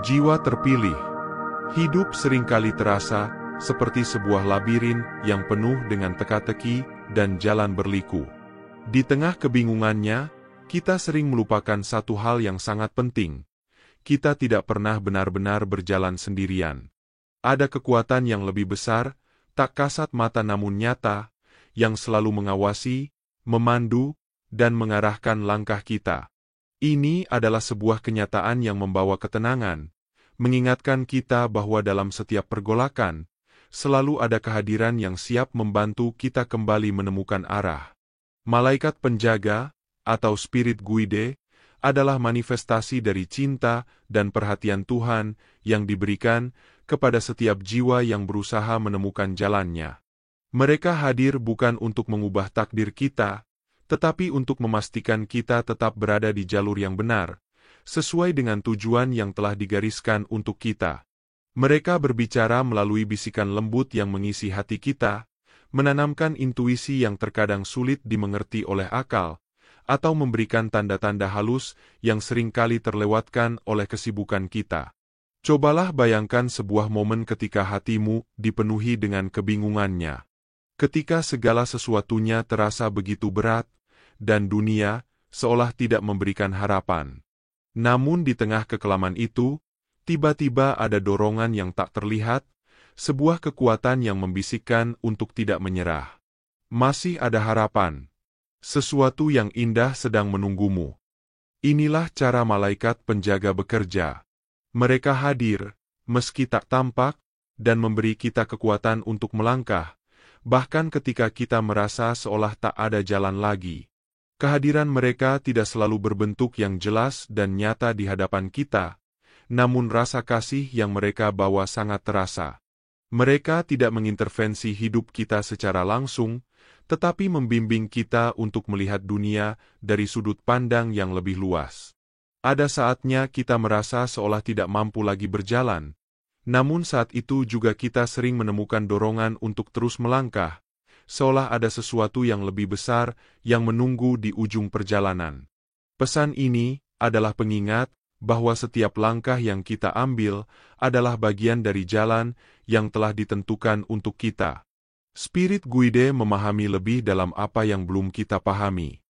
Jiwa terpilih. Hidup seringkali terasa seperti sebuah labirin yang penuh dengan teka-teki dan jalan berliku. Di tengah kebingungannya, kita sering melupakan satu hal yang sangat penting. Kita tidak pernah benar-benar berjalan sendirian. Ada kekuatan yang lebih besar, tak kasat mata namun nyata, yang selalu mengawasi, memandu, dan mengarahkan langkah kita. Ini adalah sebuah kenyataan yang membawa ketenangan, mengingatkan kita bahwa dalam setiap pergolakan, selalu ada kehadiran yang siap membantu kita kembali menemukan arah. Malaikat penjaga, atau spirit guide, adalah manifestasi dari cinta dan perhatian Tuhan yang diberikan kepada setiap jiwa yang berusaha menemukan jalannya. Mereka hadir bukan untuk mengubah takdir kita, tetapi untuk memastikan kita tetap berada di jalur yang benar, sesuai dengan tujuan yang telah digariskan untuk kita. Mereka berbicara melalui bisikan lembut yang mengisi hati kita, menanamkan intuisi yang terkadang sulit dimengerti oleh akal, atau memberikan tanda-tanda halus yang seringkali terlewatkan oleh kesibukan kita. Cobalah bayangkan sebuah momen ketika hatimu dipenuhi dengan kebingungannya. Ketika segala sesuatunya terasa begitu berat, dan dunia seolah tidak memberikan harapan. Namun di tengah kekelaman itu, tiba-tiba ada dorongan yang tak terlihat, sebuah kekuatan yang membisikkan untuk tidak menyerah. Masih ada harapan. Sesuatu yang indah sedang menunggumu. Inilah cara malaikat penjaga bekerja. Mereka hadir, meski tak tampak, dan memberi kita kekuatan untuk melangkah, bahkan ketika kita merasa seolah tak ada jalan lagi. Kehadiran mereka tidak selalu berbentuk yang jelas dan nyata di hadapan kita, namun rasa kasih yang mereka bawa sangat terasa. Mereka tidak mengintervensi hidup kita secara langsung, tetapi membimbing kita untuk melihat dunia dari sudut pandang yang lebih luas. Ada saatnya kita merasa seolah tidak mampu lagi berjalan, namun saat itu juga kita sering menemukan dorongan untuk terus melangkah, seolah ada sesuatu yang lebih besar yang menunggu di ujung perjalanan. Pesan ini adalah pengingat bahwa setiap langkah yang kita ambil adalah bagian dari jalan yang telah ditentukan untuk kita. Spirit guide memahami lebih dalam apa yang belum kita pahami.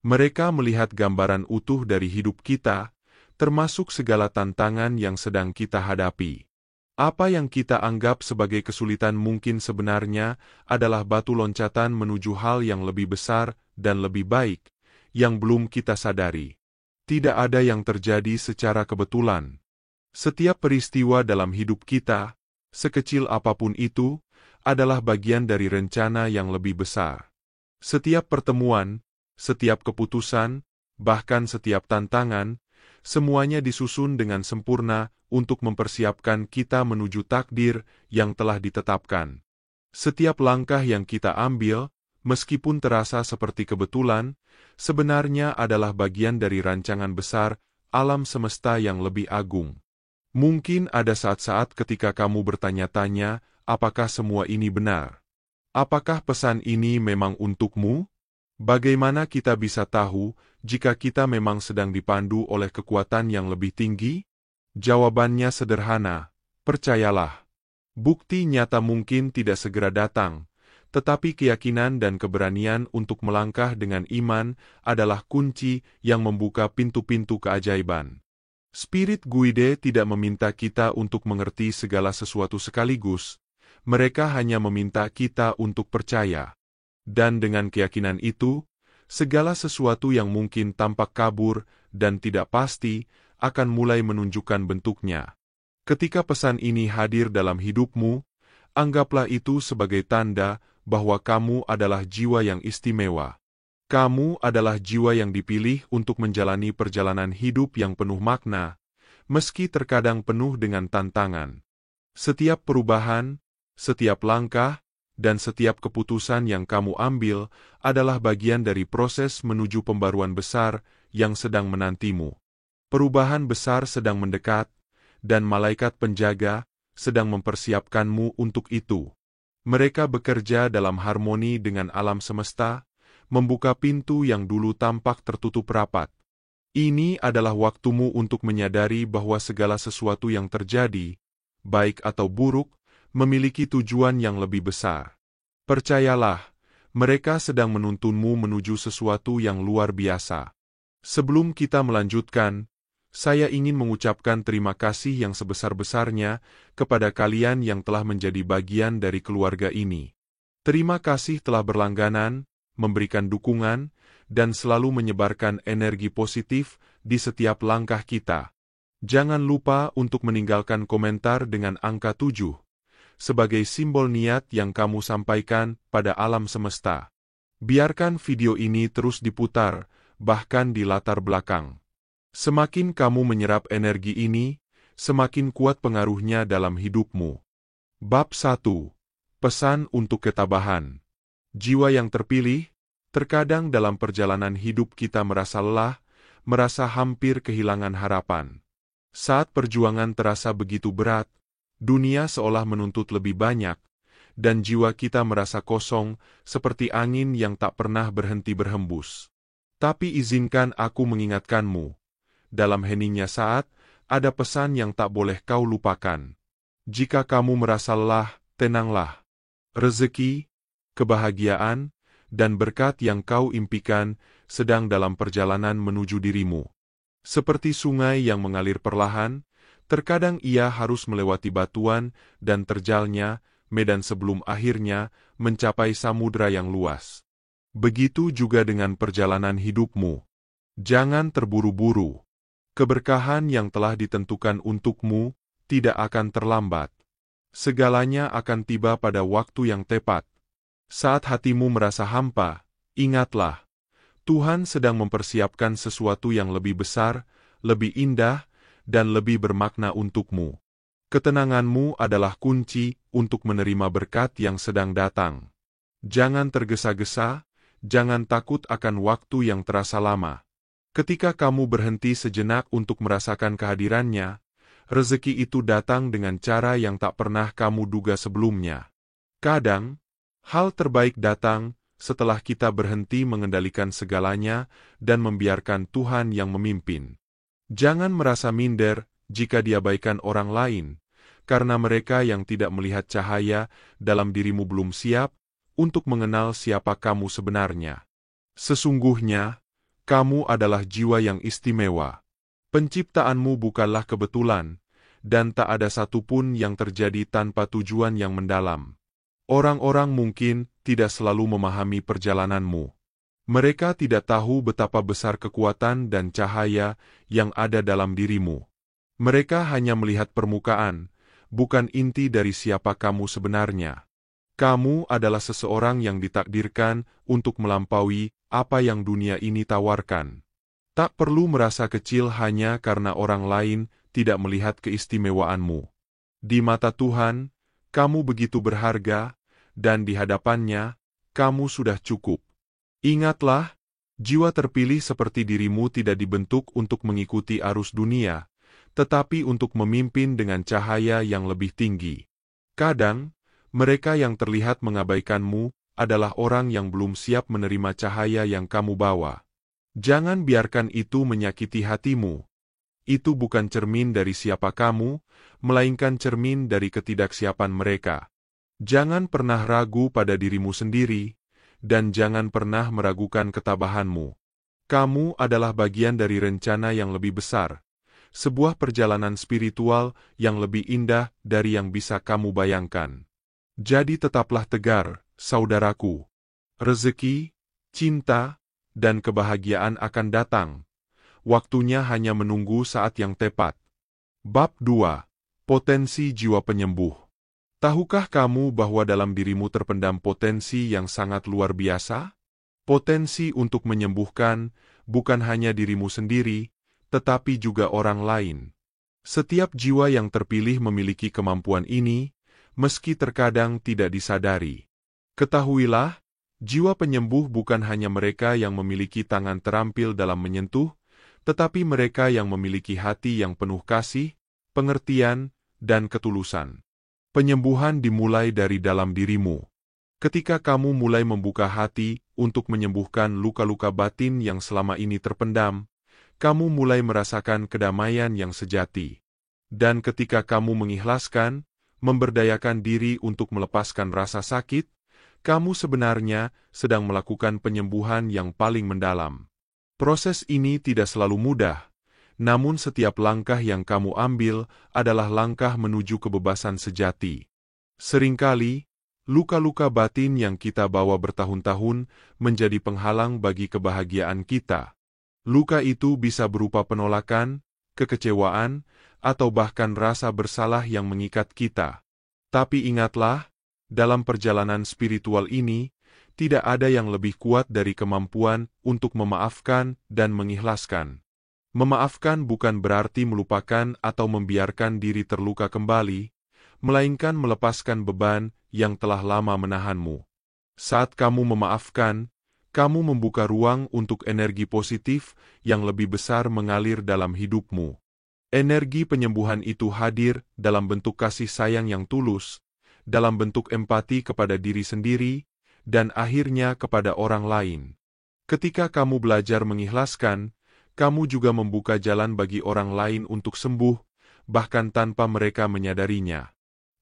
Mereka melihat gambaran utuh dari hidup kita, termasuk segala tantangan yang sedang kita hadapi. Apa yang kita anggap sebagai kesulitan mungkin sebenarnya adalah batu loncatan menuju hal yang lebih besar dan lebih baik, yang belum kita sadari. Tidak ada yang terjadi secara kebetulan. Setiap peristiwa dalam hidup kita, sekecil apapun itu, adalah bagian dari rencana yang lebih besar. Setiap pertemuan, setiap keputusan, bahkan setiap tantangan, semuanya disusun dengan sempurna untuk mempersiapkan kita menuju takdir yang telah ditetapkan. Setiap langkah yang kita ambil, meskipun terasa seperti kebetulan, sebenarnya adalah bagian dari rancangan besar alam semesta yang lebih agung. Mungkin ada saat-saat ketika kamu bertanya-tanya, apakah semua ini benar? Apakah pesan ini memang untukmu? Bagaimana kita bisa tahu jika kita memang sedang dipandu oleh kekuatan yang lebih tinggi? Jawabannya sederhana, percayalah. Bukti nyata mungkin tidak segera datang, tetapi keyakinan dan keberanian untuk melangkah dengan iman adalah kunci yang membuka pintu-pintu keajaiban. Spirit guide tidak meminta kita untuk mengerti segala sesuatu sekaligus, mereka hanya meminta kita untuk percaya. Dan dengan keyakinan itu, segala sesuatu yang mungkin tampak kabur dan tidak pasti, akan mulai menunjukkan bentuknya. Ketika pesan ini hadir dalam hidupmu, anggaplah itu sebagai tanda bahwa kamu adalah jiwa yang istimewa. Kamu adalah jiwa yang dipilih untuk menjalani perjalanan hidup yang penuh makna, meski terkadang penuh dengan tantangan. Setiap perubahan, setiap langkah, dan setiap keputusan yang kamu ambil adalah bagian dari proses menuju pembaruan besar yang sedang menantimu. Perubahan besar sedang mendekat, dan malaikat penjaga sedang mempersiapkanmu untuk itu. Mereka bekerja dalam harmoni dengan alam semesta, membuka pintu yang dulu tampak tertutup rapat. Ini adalah waktumu untuk menyadari bahwa segala sesuatu yang terjadi, baik atau buruk, memiliki tujuan yang lebih besar. Percayalah, mereka sedang menuntunmu menuju sesuatu yang luar biasa. Sebelum kita melanjutkan, saya ingin mengucapkan terima kasih yang sebesar-besarnya kepada kalian yang telah menjadi bagian dari keluarga ini. Terima kasih telah berlangganan, memberikan dukungan, dan selalu menyebarkan energi positif di setiap langkah kita. Jangan lupa untuk meninggalkan komentar dengan angka 7, sebagai simbol niat yang kamu sampaikan pada alam semesta. Biarkan video ini terus diputar, bahkan di latar belakang. Semakin kamu menyerap energi ini, semakin kuat pengaruhnya dalam hidupmu. Bab 1. Pesan untuk ketabahan. Jiwa yang terpilih. Terkadang dalam perjalanan hidup kita merasa lelah, merasa hampir kehilangan harapan. Saat perjuangan terasa begitu berat, dunia seolah menuntut lebih banyak, dan jiwa kita merasa kosong, seperti angin yang tak pernah berhenti berhembus. Tapi izinkan aku mengingatkanmu, dalam heningnya saat, ada pesan yang tak boleh kau lupakan. Jika kamu merasa lelah, tenanglah. Rezeki, kebahagiaan, dan berkat yang kau impikan sedang dalam perjalanan menuju dirimu. Seperti sungai yang mengalir perlahan, terkadang ia harus melewati batuan dan terjalnya medan sebelum akhirnya mencapai samudra yang luas. Begitu juga dengan perjalanan hidupmu. Jangan terburu-buru. Keberkahan yang telah ditentukan untukmu tidak akan terlambat. Segalanya akan tiba pada waktu yang tepat. Saat hatimu merasa hampa, ingatlah, Tuhan sedang mempersiapkan sesuatu yang lebih besar, lebih indah, dan lebih bermakna untukmu. Ketenanganmu adalah kunci untuk menerima berkat yang sedang datang. Jangan tergesa-gesa, jangan takut akan waktu yang terasa lama. Ketika kamu berhenti sejenak untuk merasakan kehadirannya, rezeki itu datang dengan cara yang tak pernah kamu duga sebelumnya. Kadang, hal terbaik datang setelah kita berhenti mengendalikan segalanya dan membiarkan Tuhan yang memimpin. Jangan merasa minder jika diabaikan orang lain, karena mereka yang tidak melihat cahaya dalam dirimu belum siap untuk mengenal siapa kamu sebenarnya. Sesungguhnya, kamu adalah jiwa yang istimewa. Penciptaanmu bukanlah kebetulan, dan tak ada satupun yang terjadi tanpa tujuan yang mendalam. Orang-orang mungkin tidak selalu memahami perjalananmu. Mereka tidak tahu betapa besar kekuatan dan cahaya yang ada dalam dirimu. Mereka hanya melihat permukaan, bukan inti dari siapa kamu sebenarnya. Kamu adalah seseorang yang ditakdirkan untuk melampaui apa yang dunia ini tawarkan. Tak perlu merasa kecil hanya karena orang lain tidak melihat keistimewaanmu. Di mata Tuhan, kamu begitu berharga, dan di hadapannya, kamu sudah cukup. Ingatlah, jiwa terpilih seperti dirimu tidak dibentuk untuk mengikuti arus dunia, tetapi untuk memimpin dengan cahaya yang lebih tinggi. Kadang, mereka yang terlihat mengabaikanmu adalah orang yang belum siap menerima cahaya yang kamu bawa. Jangan biarkan itu menyakiti hatimu. Itu bukan cermin dari siapa kamu, melainkan cermin dari ketidaksiapan mereka. Jangan pernah ragu pada dirimu sendiri, dan jangan pernah meragukan ketabahanmu. Kamu adalah bagian dari rencana yang lebih besar, sebuah perjalanan spiritual yang lebih indah dari yang bisa kamu bayangkan. Jadi tetaplah tegar, saudaraku. Rezeki, cinta, dan kebahagiaan akan datang. Waktunya hanya menunggu saat yang tepat. Bab 2. Potensi jiwa penyembuh. Tahukah kamu bahwa dalam dirimu terpendam potensi yang sangat luar biasa? Potensi untuk menyembuhkan bukan hanya dirimu sendiri, tetapi juga orang lain. Setiap jiwa yang terpilih memiliki kemampuan ini, meski terkadang tidak disadari. Ketahuilah, jiwa penyembuh bukan hanya mereka yang memiliki tangan terampil dalam menyentuh, tetapi mereka yang memiliki hati yang penuh kasih, pengertian, dan ketulusan. Penyembuhan dimulai dari dalam dirimu. Ketika kamu mulai membuka hati untuk menyembuhkan luka-luka batin yang selama ini terpendam, kamu mulai merasakan kedamaian yang sejati. Dan ketika kamu mengikhlaskan, memberdayakan diri untuk melepaskan rasa sakit, kamu sebenarnya sedang melakukan penyembuhan yang paling mendalam. Proses ini tidak selalu mudah, namun setiap langkah yang kamu ambil adalah langkah menuju kebebasan sejati. Seringkali, luka-luka batin yang kita bawa bertahun-tahun menjadi penghalang bagi kebahagiaan kita. Luka itu bisa berupa penolakan, kekecewaan, atau bahkan rasa bersalah yang mengikat kita. Tapi ingatlah, dalam perjalanan spiritual ini, tidak ada yang lebih kuat dari kemampuan untuk memaafkan dan mengikhlaskan. Memaafkan bukan berarti melupakan atau membiarkan diri terluka kembali, melainkan melepaskan beban yang telah lama menahanmu. Saat kamu memaafkan, kamu membuka ruang untuk energi positif yang lebih besar mengalir dalam hidupmu. Energi penyembuhan itu hadir dalam bentuk kasih sayang yang tulus, dalam bentuk empati kepada diri sendiri, dan akhirnya kepada orang lain. Ketika kamu belajar mengikhlaskan, kamu juga membuka jalan bagi orang lain untuk sembuh, bahkan tanpa mereka menyadarinya.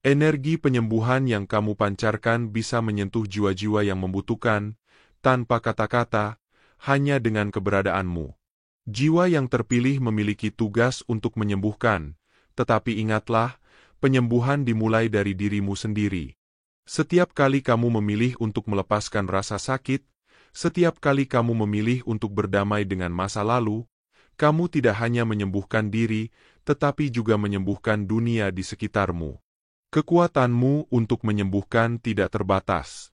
Energi penyembuhan yang kamu pancarkan bisa menyentuh jiwa-jiwa yang membutuhkan, tanpa kata-kata, hanya dengan keberadaanmu. Jiwa yang terpilih memiliki tugas untuk menyembuhkan, tetapi ingatlah, penyembuhan dimulai dari dirimu sendiri. Setiap kali kamu memilih untuk melepaskan rasa sakit, setiap kali kamu memilih untuk berdamai dengan masa lalu, kamu tidak hanya menyembuhkan diri, tetapi juga menyembuhkan dunia di sekitarmu. Kekuatanmu untuk menyembuhkan tidak terbatas.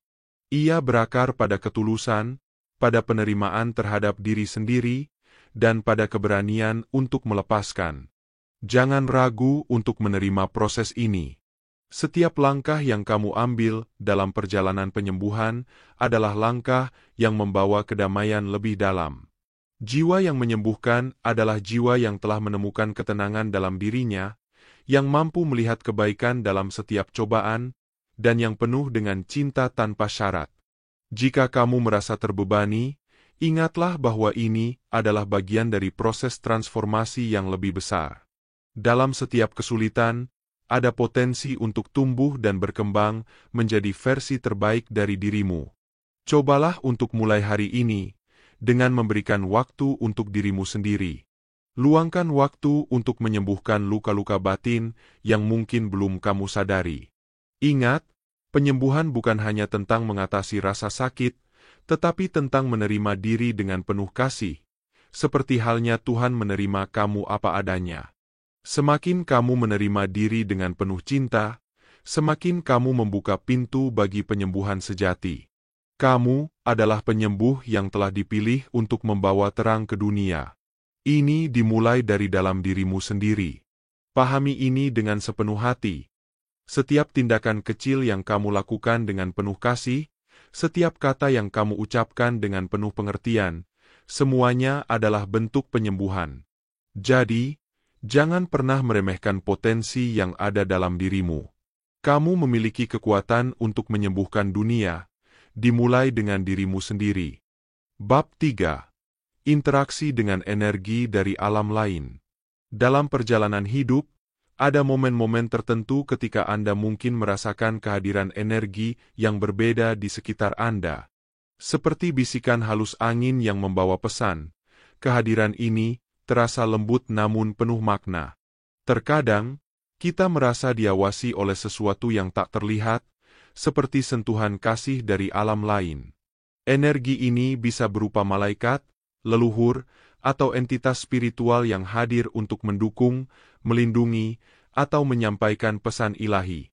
Ia berakar pada ketulusan, pada penerimaan terhadap diri sendiri, dan pada keberanian untuk melepaskan. Jangan ragu untuk menerima proses ini. Setiap langkah yang kamu ambil dalam perjalanan penyembuhan adalah langkah yang membawa kedamaian lebih dalam. Jiwa yang menyembuhkan adalah jiwa yang telah menemukan ketenangan dalam dirinya, yang mampu melihat kebaikan dalam setiap cobaan, dan yang penuh dengan cinta tanpa syarat. Jika kamu merasa terbebani, ingatlah bahwa ini adalah bagian dari proses transformasi yang lebih besar. Dalam setiap kesulitan, ada potensi untuk tumbuh dan berkembang menjadi versi terbaik dari dirimu. Cobalah untuk mulai hari ini, dengan memberikan waktu untuk dirimu sendiri. Luangkan waktu untuk menyembuhkan luka-luka batin yang mungkin belum kamu sadari. Ingat, penyembuhan bukan hanya tentang mengatasi rasa sakit, tetapi tentang menerima diri dengan penuh kasih, seperti halnya Tuhan menerima kamu apa adanya. Semakin kamu menerima diri dengan penuh cinta, semakin kamu membuka pintu bagi penyembuhan sejati. Kamu adalah penyembuh yang telah dipilih untuk membawa terang ke dunia. Ini dimulai dari dalam dirimu sendiri. Pahami ini dengan sepenuh hati. Setiap tindakan kecil yang kamu lakukan dengan penuh kasih, setiap kata yang kamu ucapkan dengan penuh pengertian, semuanya adalah bentuk penyembuhan. Jadi, jangan pernah meremehkan potensi yang ada dalam dirimu. Kamu memiliki kekuatan untuk menyembuhkan dunia, dimulai dengan dirimu sendiri. Bab 3. Interaksi dengan energi dari alam lain. Dalam perjalanan hidup, ada momen-momen tertentu ketika Anda mungkin merasakan kehadiran energi yang berbeda di sekitar Anda. Seperti bisikan halus angin yang membawa pesan, kehadiran ini terasa lembut namun penuh makna. Terkadang, kita merasa diawasi oleh sesuatu yang tak terlihat, seperti sentuhan kasih dari alam lain. Energi ini bisa berupa malaikat, leluhur, atau entitas spiritual yang hadir untuk mendukung, melindungi, atau menyampaikan pesan ilahi.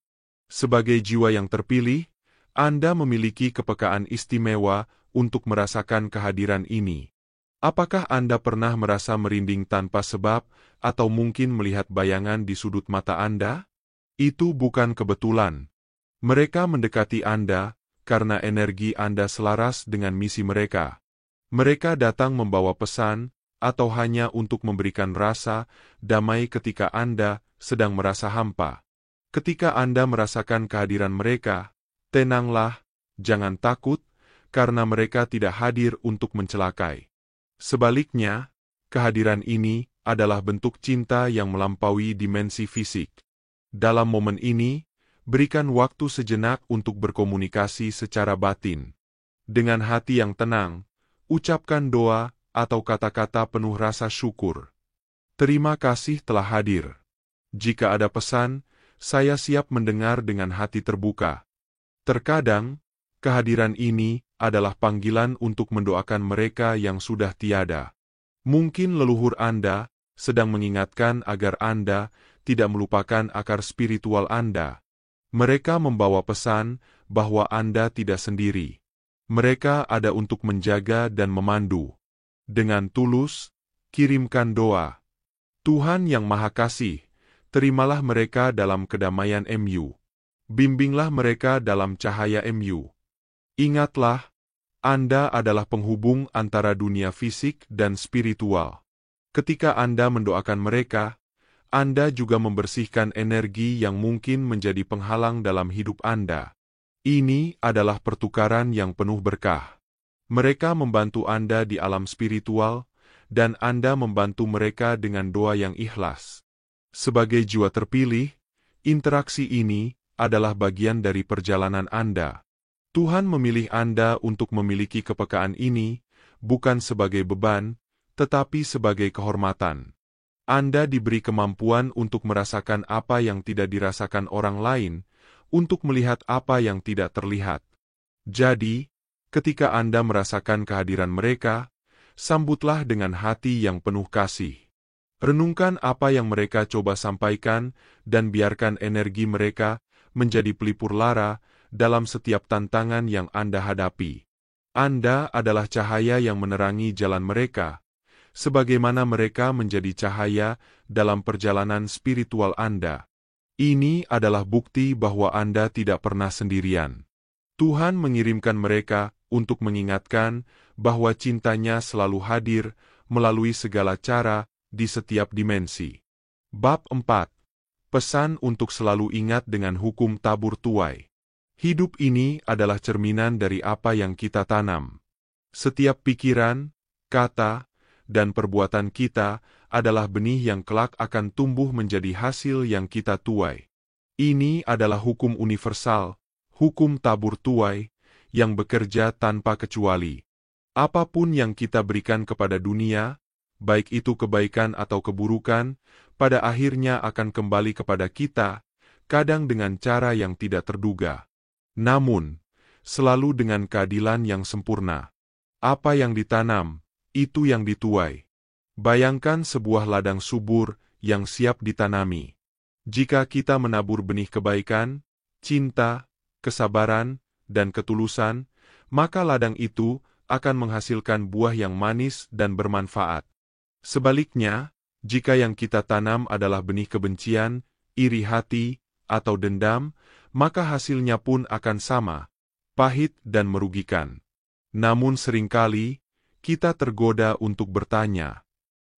Sebagai jiwa yang terpilih, Anda memiliki kepekaan istimewa untuk merasakan kehadiran ini. Apakah Anda pernah merasa merinding tanpa sebab, atau mungkin melihat bayangan di sudut mata Anda? Itu bukan kebetulan. Mereka mendekati Anda, karena energi Anda selaras dengan misi mereka. Mereka datang membawa pesan, atau hanya untuk memberikan rasa damai ketika Anda sedang merasa hampa. Ketika Anda merasakan kehadiran mereka, tenanglah, jangan takut, karena mereka tidak hadir untuk mencelakai. Sebaliknya, kehadiran ini adalah bentuk cinta yang melampaui dimensi fisik. Dalam momen ini, berikan waktu sejenak untuk berkomunikasi secara batin. Dengan hati yang tenang, ucapkan doa atau kata-kata penuh rasa syukur. Terima kasih telah hadir. Jika ada pesan, saya siap mendengar dengan hati terbuka. Terkadang, kehadiran ini adalah panggilan untuk mendoakan mereka yang sudah tiada. Mungkin leluhur Anda sedang mengingatkan agar Anda tidak melupakan akar spiritual Anda. Mereka membawa pesan bahwa Anda tidak sendiri. Mereka ada untuk menjaga dan memandu. Dengan tulus, kirimkan doa. Tuhan yang Maha Kasih, terimalah mereka dalam kedamaian MU. Bimbinglah mereka dalam cahaya MU. Ingatlah, Anda adalah penghubung antara dunia fisik dan spiritual. Ketika Anda mendoakan mereka, Anda juga membersihkan energi yang mungkin menjadi penghalang dalam hidup Anda. Ini adalah pertukaran yang penuh berkah. Mereka membantu Anda di alam spiritual, dan Anda membantu mereka dengan doa yang ikhlas. Sebagai jiwa terpilih, interaksi ini adalah bagian dari perjalanan Anda. Tuhan memilih Anda untuk memiliki kepekaan ini, bukan sebagai beban, tetapi sebagai kehormatan. Anda diberi kemampuan untuk merasakan apa yang tidak dirasakan orang lain, untuk melihat apa yang tidak terlihat. Jadi, ketika Anda merasakan kehadiran mereka, sambutlah dengan hati yang penuh kasih. Renungkan apa yang mereka coba sampaikan, dan biarkan energi mereka menjadi pelipur lara dalam setiap tantangan yang Anda hadapi. Anda adalah cahaya yang menerangi jalan mereka, sebagaimana mereka menjadi cahaya dalam perjalanan spiritual Anda. Ini adalah bukti bahwa Anda tidak pernah sendirian. Tuhan mengirimkan mereka untuk mengingatkan bahwa cintanya selalu hadir melalui segala cara di setiap dimensi. Bab 4. Pesan untuk selalu ingat dengan hukum tabur tuai. Hidup ini adalah cerminan dari apa yang kita tanam. Setiap pikiran, kata, dan perbuatan kita adalah benih yang kelak akan tumbuh menjadi hasil yang kita tuai. Ini adalah hukum universal, hukum tabur tuai, yang bekerja tanpa kecuali. Apapun yang kita berikan kepada dunia, baik itu kebaikan atau keburukan, pada akhirnya akan kembali kepada kita, kadang dengan cara yang tidak terduga. Namun, selalu dengan keadilan yang sempurna. Apa yang ditanam, itu yang dituai. Bayangkan sebuah ladang subur yang siap ditanami. Jika kita menabur benih kebaikan, cinta, kesabaran, dan ketulusan, maka ladang itu akan menghasilkan buah yang manis dan bermanfaat. Sebaliknya, jika yang kita tanam adalah benih kebencian, iri hati, atau dendam, maka hasilnya pun akan sama, pahit dan merugikan. Namun seringkali, kita tergoda untuk bertanya,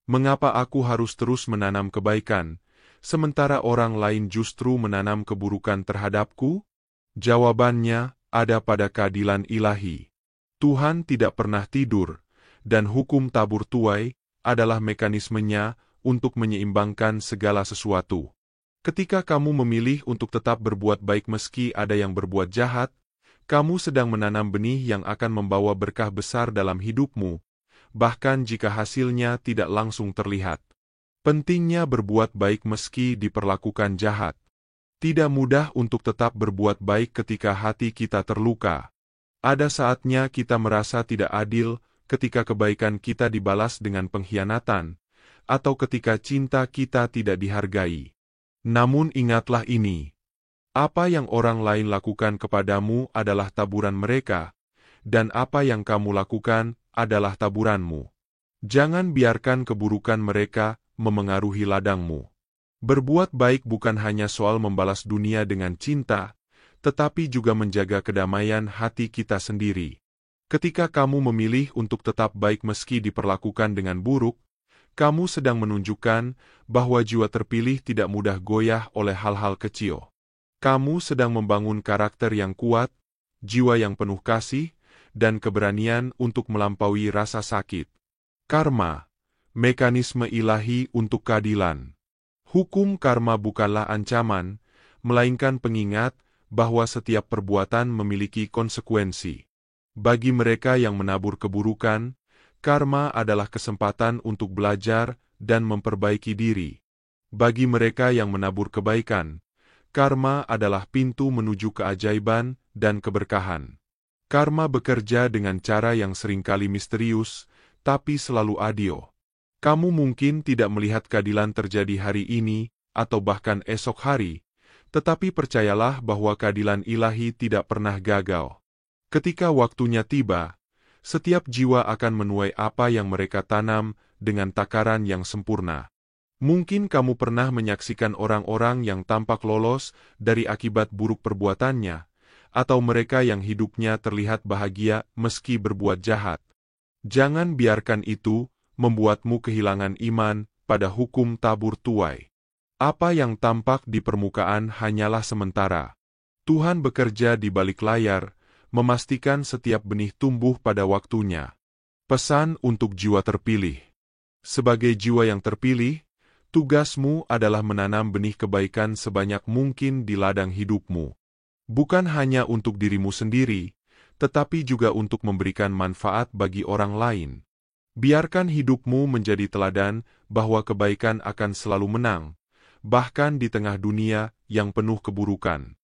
mengapa aku harus terus menanam kebaikan, sementara orang lain justru menanam keburukan terhadapku? Jawabannya ada pada keadilan ilahi. Tuhan tidak pernah tidur, dan hukum tabur tuai adalah mekanismenya untuk menyeimbangkan segala sesuatu. Ketika kamu memilih untuk tetap berbuat baik meski ada yang berbuat jahat, kamu sedang menanam benih yang akan membawa berkah besar dalam hidupmu, bahkan jika hasilnya tidak langsung terlihat. Pentingnya berbuat baik meski diperlakukan jahat. Tidak mudah untuk tetap berbuat baik ketika hati kita terluka. Ada saatnya kita merasa tidak adil ketika kebaikan kita dibalas dengan pengkhianatan, atau ketika cinta kita tidak dihargai. Namun ingatlah ini. Apa yang orang lain lakukan kepadamu adalah taburan mereka, dan apa yang kamu lakukan adalah taburanmu. Jangan biarkan keburukan mereka memengaruhi ladangmu. Berbuat baik bukan hanya soal membalas dunia dengan cinta, tetapi juga menjaga kedamaian hati kita sendiri. Ketika kamu memilih untuk tetap baik meski diperlakukan dengan buruk, kamu sedang menunjukkan bahwa jiwa terpilih tidak mudah goyah oleh hal-hal kecil. Kamu sedang membangun karakter yang kuat, jiwa yang penuh kasih, dan keberanian untuk melampaui rasa sakit. Karma, mekanisme ilahi untuk keadilan. Hukum karma bukanlah ancaman, melainkan pengingat bahwa setiap perbuatan memiliki konsekuensi. Bagi mereka yang menabur keburukan, karma adalah kesempatan untuk belajar dan memperbaiki diri. Bagi mereka yang menabur kebaikan, karma adalah pintu menuju keajaiban dan keberkahan. Karma bekerja dengan cara yang seringkali misterius, tapi selalu adil. Kamu mungkin tidak melihat keadilan terjadi hari ini, atau bahkan esok hari, tetapi percayalah bahwa keadilan ilahi tidak pernah gagal. Ketika waktunya tiba, setiap jiwa akan menuai apa yang mereka tanam dengan takaran yang sempurna. Mungkin kamu pernah menyaksikan orang-orang yang tampak lolos dari akibat buruk perbuatannya, atau mereka yang hidupnya terlihat bahagia meski berbuat jahat. Jangan biarkan itu membuatmu kehilangan iman pada hukum tabur tuai. Apa yang tampak di permukaan hanyalah sementara. Tuhan bekerja di balik layar, memastikan setiap benih tumbuh pada waktunya. Pesan untuk jiwa terpilih. Sebagai jiwa yang terpilih, tugasmu adalah menanam benih kebaikan sebanyak mungkin di ladang hidupmu. Bukan hanya untuk dirimu sendiri, tetapi juga untuk memberikan manfaat bagi orang lain. Biarkan hidupmu menjadi teladan bahwa kebaikan akan selalu menang, bahkan di tengah dunia yang penuh keburukan.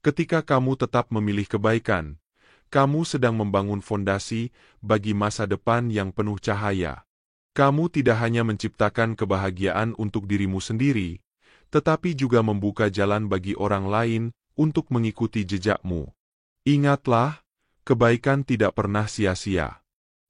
Ketika kamu tetap memilih kebaikan, kamu sedang membangun fondasi bagi masa depan yang penuh cahaya. Kamu tidak hanya menciptakan kebahagiaan untuk dirimu sendiri, tetapi juga membuka jalan bagi orang lain untuk mengikuti jejakmu. Ingatlah, kebaikan tidak pernah sia-sia.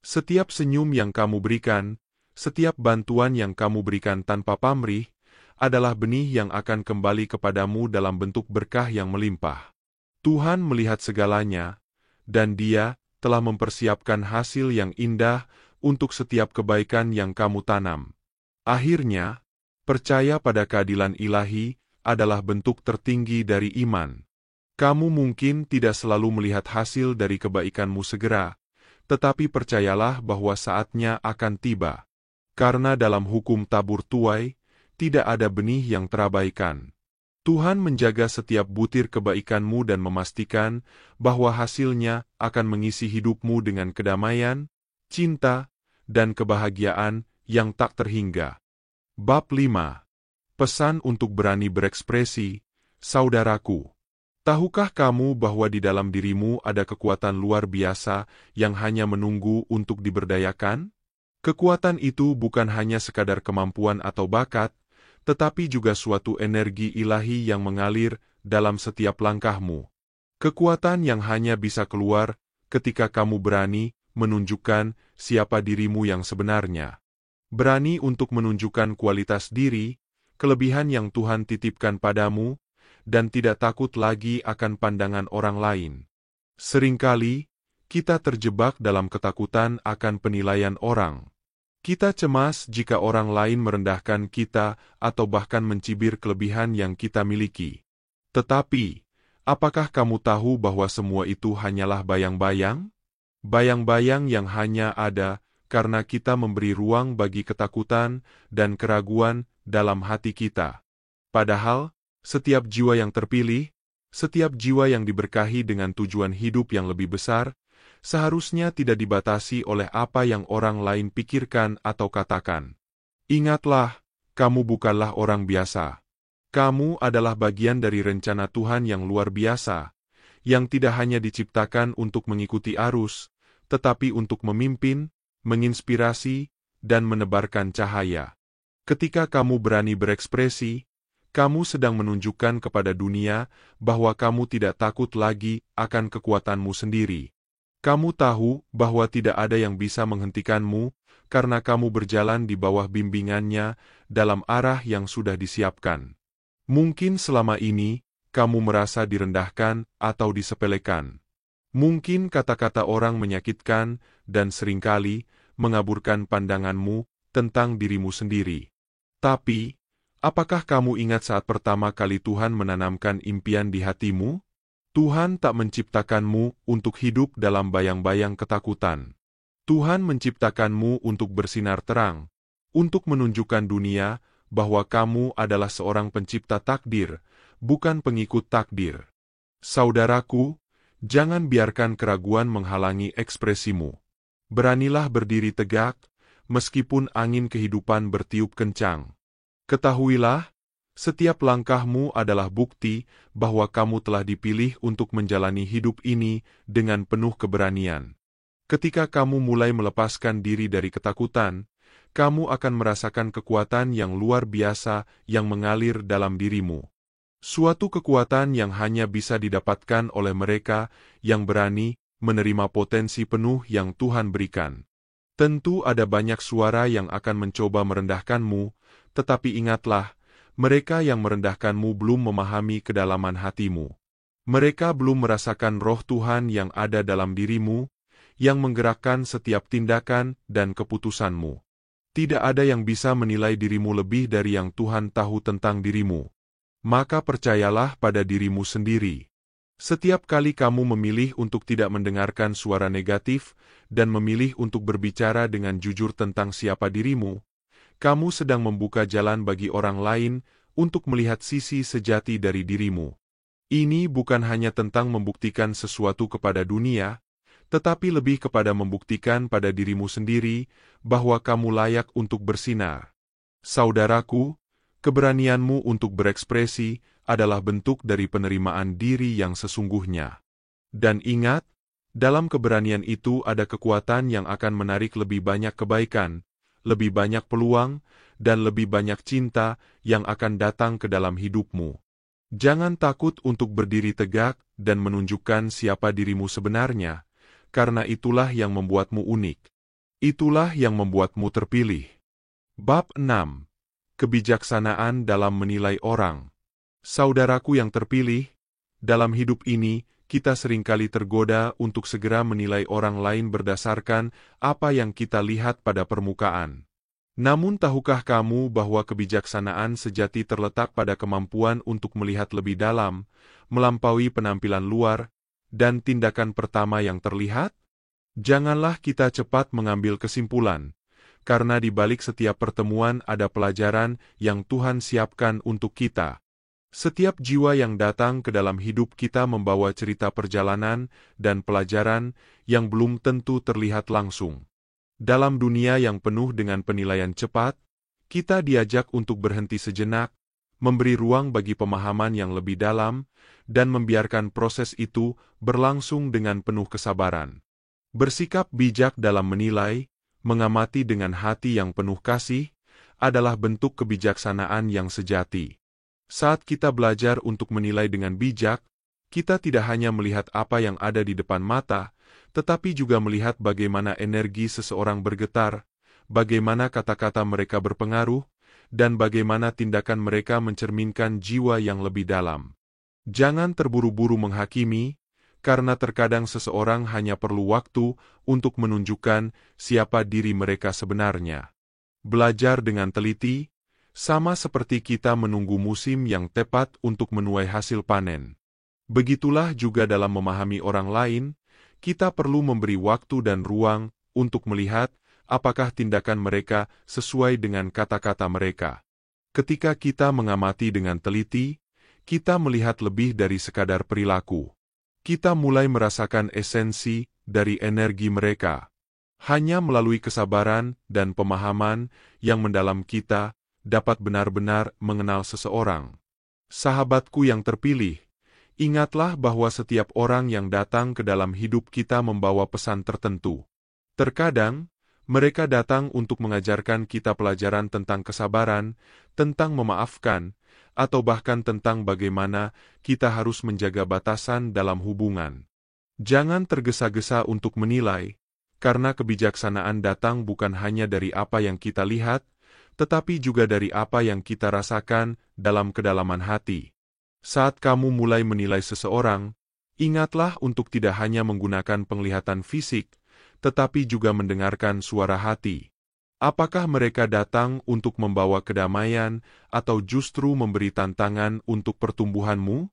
Setiap senyum yang kamu berikan, setiap bantuan yang kamu berikan tanpa pamrih, adalah benih yang akan kembali kepadamu dalam bentuk berkah yang melimpah. Tuhan melihat segalanya, dan Dia telah mempersiapkan hasil yang indah untuk setiap kebaikan yang kamu tanam. Akhirnya, percaya pada keadilan ilahi adalah bentuk tertinggi dari iman. Kamu mungkin tidak selalu melihat hasil dari kebaikanmu segera, tetapi percayalah bahwa saatnya akan tiba. Karena dalam hukum tabur tuai, tidak ada benih yang terabaikan. Tuhan menjaga setiap butir kebaikanmu dan memastikan bahwa hasilnya akan mengisi hidupmu dengan kedamaian, cinta, dan kebahagiaan yang tak terhingga. Bab 5. Pesan untuk berani berekspresi, saudaraku. Tahukah kamu bahwa di dalam dirimu ada kekuatan luar biasa yang hanya menunggu untuk diberdayakan? Kekuatan itu bukan hanya sekadar kemampuan atau bakat, tetapi juga suatu energi ilahi yang mengalir dalam setiap langkahmu. Kekuatan yang hanya bisa keluar ketika kamu berani menunjukkan siapa dirimu yang sebenarnya. Berani untuk menunjukkan kualitas diri, kelebihan yang Tuhan titipkan padamu, dan tidak takut lagi akan pandangan orang lain. Seringkali, kita terjebak dalam ketakutan akan penilaian orang. Kita cemas jika orang lain merendahkan kita atau bahkan mencibir kelebihan yang kita miliki. Tetapi, apakah kamu tahu bahwa semua itu hanyalah bayang-bayang? Bayang-bayang yang hanya ada karena kita memberi ruang bagi ketakutan dan keraguan dalam hati kita. Padahal, setiap jiwa yang terpilih, setiap jiwa yang diberkahi dengan tujuan hidup yang lebih besar, seharusnya tidak dibatasi oleh apa yang orang lain pikirkan atau katakan. Ingatlah, kamu bukanlah orang biasa. Kamu adalah bagian dari rencana Tuhan yang luar biasa, yang tidak hanya diciptakan untuk mengikuti arus, tetapi untuk memimpin, menginspirasi, dan menebarkan cahaya. Ketika kamu berani berekspresi, kamu sedang menunjukkan kepada dunia bahwa kamu tidak takut lagi akan kekuatanmu sendiri. Kamu tahu bahwa tidak ada yang bisa menghentikanmu, karena kamu berjalan di bawah bimbingannya dalam arah yang sudah disiapkan. Mungkin selama ini, kamu merasa direndahkan atau disepelekan. Mungkin kata-kata orang menyakitkan dan seringkali mengaburkan pandanganmu tentang dirimu sendiri. Tapi, apakah kamu ingat saat pertama kali Tuhan menanamkan impian di hatimu? Tuhan tak menciptakanmu untuk hidup dalam bayang-bayang ketakutan. Tuhan menciptakanmu untuk bersinar terang, untuk menunjukkan dunia bahwa kamu adalah seorang pencipta takdir, bukan pengikut takdir. Saudaraku, jangan biarkan keraguan menghalangi ekspresimu. Beranilah berdiri tegak, meskipun angin kehidupan bertiup kencang. Ketahuilah, setiap langkahmu adalah bukti bahwa kamu telah dipilih untuk menjalani hidup ini dengan penuh keberanian. Ketika kamu mulai melepaskan diri dari ketakutan, kamu akan merasakan kekuatan yang luar biasa yang mengalir dalam dirimu. Suatu kekuatan yang hanya bisa didapatkan oleh mereka yang berani menerima potensi penuh yang Tuhan berikan. Tentu ada banyak suara yang akan mencoba merendahkanmu, tetapi ingatlah, mereka yang merendahkanmu belum memahami kedalaman hatimu. Mereka belum merasakan roh Tuhan yang ada dalam dirimu, yang menggerakkan setiap tindakan dan keputusanmu. Tidak ada yang bisa menilai dirimu lebih dari yang Tuhan tahu tentang dirimu. Maka percayalah pada dirimu sendiri. Setiap kali kamu memilih untuk tidak mendengarkan suara negatif dan memilih untuk berbicara dengan jujur tentang siapa dirimu, kamu sedang membuka jalan bagi orang lain untuk melihat sisi sejati dari dirimu. Ini bukan hanya tentang membuktikan sesuatu kepada dunia, tetapi lebih kepada membuktikan pada dirimu sendiri bahwa kamu layak untuk bersinar. Saudaraku, keberanianmu untuk berekspresi adalah bentuk dari penerimaan diri yang sesungguhnya. Dan ingat, dalam keberanian itu ada kekuatan yang akan menarik lebih banyak kebaikan, lebih banyak peluang, dan lebih banyak cinta yang akan datang ke dalam hidupmu. Jangan takut untuk berdiri tegak dan menunjukkan siapa dirimu sebenarnya, karena itulah yang membuatmu unik. Itulah yang membuatmu terpilih. Bab 6. Kebijaksanaan dalam menilai orang. Saudaraku yang terpilih, dalam hidup ini, kita seringkali tergoda untuk segera menilai orang lain berdasarkan apa yang kita lihat pada permukaan. Namun tahukah kamu bahwa kebijaksanaan sejati terletak pada kemampuan untuk melihat lebih dalam, melampaui penampilan luar, dan tindakan pertama yang terlihat? Janganlah kita cepat mengambil kesimpulan, karena di balik setiap pertemuan ada pelajaran yang Tuhan siapkan untuk kita. Setiap jiwa yang datang ke dalam hidup kita membawa cerita perjalanan dan pelajaran yang belum tentu terlihat langsung. Dalam dunia yang penuh dengan penilaian cepat, kita diajak untuk berhenti sejenak, memberi ruang bagi pemahaman yang lebih dalam, dan membiarkan proses itu berlangsung dengan penuh kesabaran. Bersikap bijak dalam menilai, mengamati dengan hati yang penuh kasih, adalah bentuk kebijaksanaan yang sejati. Saat kita belajar untuk menilai dengan bijak, kita tidak hanya melihat apa yang ada di depan mata, tetapi juga melihat bagaimana energi seseorang bergetar, bagaimana kata-kata mereka berpengaruh, dan bagaimana tindakan mereka mencerminkan jiwa yang lebih dalam. Jangan terburu-buru menghakimi, karena terkadang seseorang hanya perlu waktu untuk menunjukkan siapa diri mereka sebenarnya. Belajar dengan teliti, sama seperti kita menunggu musim yang tepat untuk menuai hasil panen. Begitulah juga dalam memahami orang lain, kita perlu memberi waktu dan ruang untuk melihat apakah tindakan mereka sesuai dengan kata-kata mereka. Ketika kita mengamati dengan teliti, kita melihat lebih dari sekadar perilaku. Kita mulai merasakan esensi dari energi mereka. Hanya melalui kesabaran dan pemahaman yang mendalam kita dapat benar-benar mengenal seseorang. Sahabatku yang terpilih, ingatlah bahwa setiap orang yang datang ke dalam hidup kita membawa pesan tertentu. Terkadang, mereka datang untuk mengajarkan kita pelajaran tentang kesabaran, tentang memaafkan, atau bahkan tentang bagaimana kita harus menjaga batasan dalam hubungan. Jangan tergesa-gesa untuk menilai, karena kebijaksanaan datang bukan hanya dari apa yang kita lihat, tetapi juga dari apa yang kita rasakan dalam kedalaman hati. Saat kamu mulai menilai seseorang, ingatlah untuk tidak hanya menggunakan penglihatan fisik, tetapi juga mendengarkan suara hati. Apakah mereka datang untuk membawa kedamaian, atau justru memberi tantangan untuk pertumbuhanmu?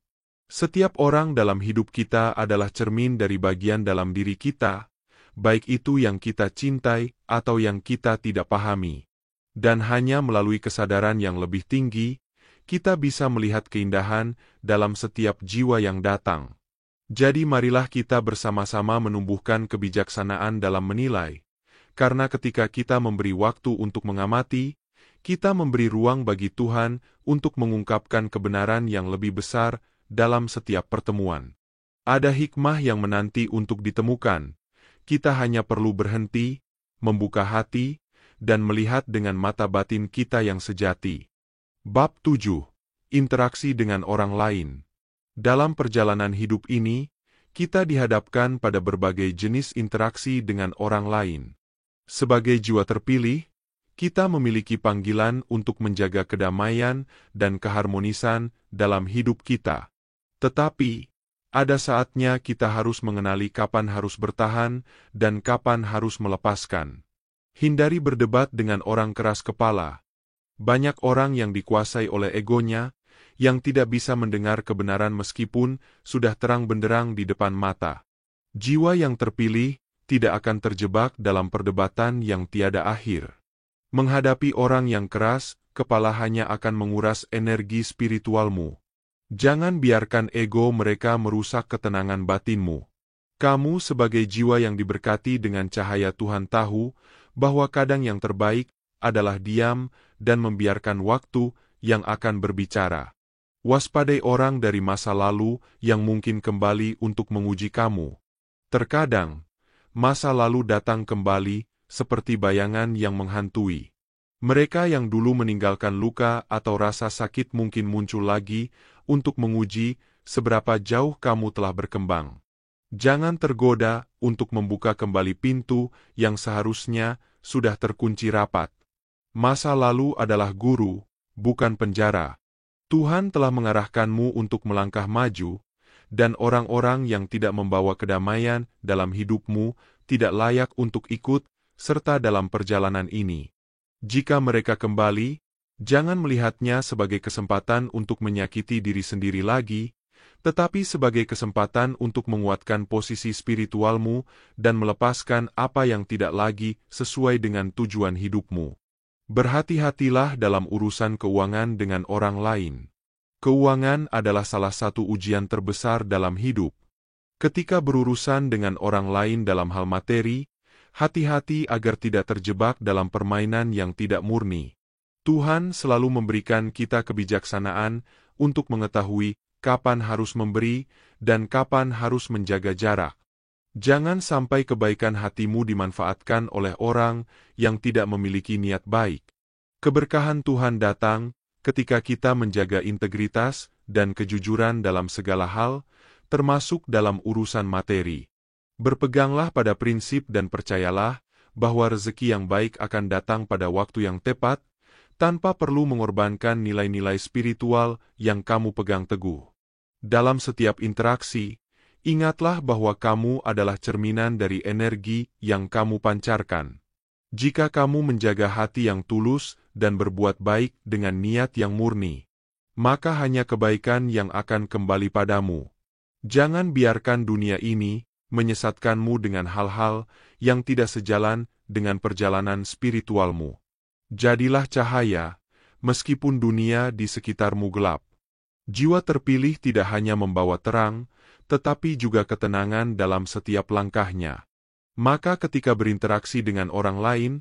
Setiap orang dalam hidup kita adalah cermin dari bagian dalam diri kita, baik itu yang kita cintai atau yang kita tidak pahami. Dan hanya melalui kesadaran yang lebih tinggi, kita bisa melihat keindahan dalam setiap jiwa yang datang. Jadi marilah kita bersama-sama menumbuhkan kebijaksanaan dalam menilai, karena ketika kita memberi waktu untuk mengamati, kita memberi ruang bagi Tuhan untuk mengungkapkan kebenaran yang lebih besar dalam setiap pertemuan. Ada hikmah yang menanti untuk ditemukan. Kita hanya perlu berhenti, membuka hati, dan melihat dengan mata batin kita yang sejati. Bab 7. Interaksi dengan orang lain. Dalam perjalanan hidup ini, kita dihadapkan pada berbagai jenis interaksi dengan orang lain. Sebagai jiwa terpilih, kita memiliki panggilan untuk menjaga kedamaian dan keharmonisan dalam hidup kita. Tetapi, ada saatnya kita harus mengenali kapan harus bertahan dan kapan harus melepaskan. Hindari berdebat dengan orang keras kepala. Banyak orang yang dikuasai oleh egonya, yang tidak bisa mendengar kebenaran meskipun sudah terang benderang di depan mata. Jiwa yang terpilih tidak akan terjebak dalam perdebatan yang tiada akhir. Menghadapi orang yang keras kepala hanya akan menguras energi spiritualmu. Jangan biarkan ego mereka merusak ketenangan batinmu. Kamu sebagai jiwa yang diberkati dengan cahaya Tuhan tahu bahwa kadang yang terbaik adalah diam dan membiarkan waktu yang akan berbicara. Waspadai orang dari masa lalu yang mungkin kembali untuk menguji kamu. Terkadang, masa lalu datang kembali seperti bayangan yang menghantui. Mereka yang dulu meninggalkan luka atau rasa sakit mungkin muncul lagi untuk menguji seberapa jauh kamu telah berkembang. Jangan tergoda untuk membuka kembali pintu yang seharusnya sudah terkunci rapat. Masa lalu adalah guru, bukan penjara. Tuhan telah mengarahkanmu untuk melangkah maju, dan orang-orang yang tidak membawa kedamaian dalam hidupmu tidak layak untuk ikut serta dalam perjalanan ini. Jika mereka kembali, jangan melihatnya sebagai kesempatan untuk menyakiti diri sendiri lagi, tetapi sebagai kesempatan untuk menguatkan posisi spiritualmu dan melepaskan apa yang tidak lagi sesuai dengan tujuan hidupmu. Berhati-hatilah dalam urusan keuangan dengan orang lain. Keuangan adalah salah satu ujian terbesar dalam hidup. Ketika berurusan dengan orang lain dalam hal materi, hati-hati agar tidak terjebak dalam permainan yang tidak murni. Tuhan selalu memberikan kita kebijaksanaan untuk mengetahui kapan harus memberi dan kapan harus menjaga jarak. Jangan sampai kebaikan hatimu dimanfaatkan oleh orang yang tidak memiliki niat baik. Keberkahan Tuhan datang ketika kita menjaga integritas dan kejujuran dalam segala hal, termasuk dalam urusan materi. Berpeganglah pada prinsip dan percayalah bahwa rezeki yang baik akan datang pada waktu yang tepat, tanpa perlu mengorbankan nilai-nilai spiritual yang kamu pegang teguh. Dalam setiap interaksi, ingatlah bahwa kamu adalah cerminan dari energi yang kamu pancarkan. Jika kamu menjaga hati yang tulus dan berbuat baik dengan niat yang murni, maka hanya kebaikan yang akan kembali padamu. Jangan biarkan dunia ini menyesatkanmu dengan hal-hal yang tidak sejalan dengan perjalanan spiritualmu. Jadilah cahaya, meskipun dunia di sekitarmu gelap. Jiwa terpilih tidak hanya membawa terang, tetapi juga ketenangan dalam setiap langkahnya. Maka ketika berinteraksi dengan orang lain,